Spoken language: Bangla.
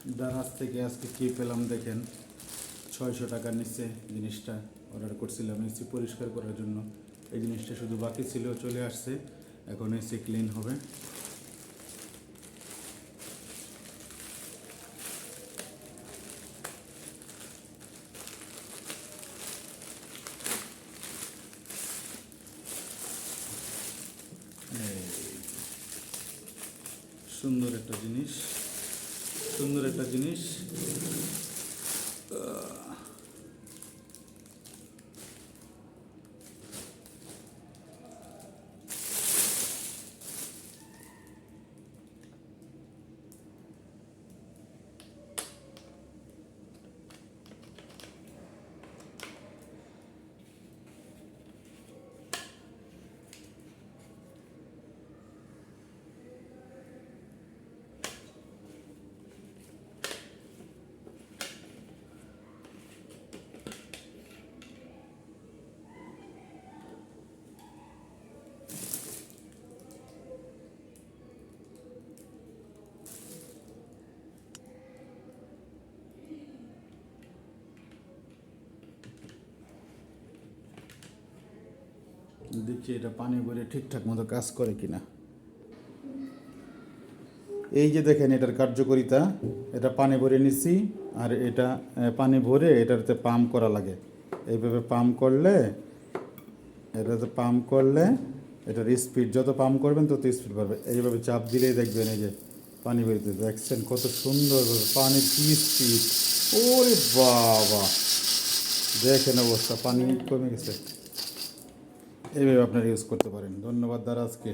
দারাজ থেকে আজকে কী পেলাম দেখেন, 600 টাকার নিচে জিনিসটা অর্ডার করছিলাম এসি পরিষ্কার করার জন্য। এই জিনিসটা শুধু বাকি ছিল, চলে আসছে। এখন এসি ক্লিন হবে। সুন্দর একটা জিনিস, সুন্দর একটা জিনিস। দেখছি এটা পানি ভরে ঠিকঠাক মতো কাজ করে কিনা। এই যে দেখেন এটার কার্যকারিতা, এটা পানি ভরে নিচ্ছি। আর এটা পানি ভরে এটাতে পাম্প করা লাগে। এইভাবে পাম্প করলে, এটাতে পাম্প করলে এটার স্পিড যত পাম্প করবেন তত স্পিড বাড়বে। এইভাবে চাপ দিলেই দেখবেন এই যে পানি বেরোতে, দেখছেন কত সুন্দরভাবে পানির কি স্পিড। ওরে বাবা, দেখেন অবস্থা, পানি কমে গেছে। এইভাবে আপনারা ইউজ করতে পারেন। ধন্যবাদ দারাজকে।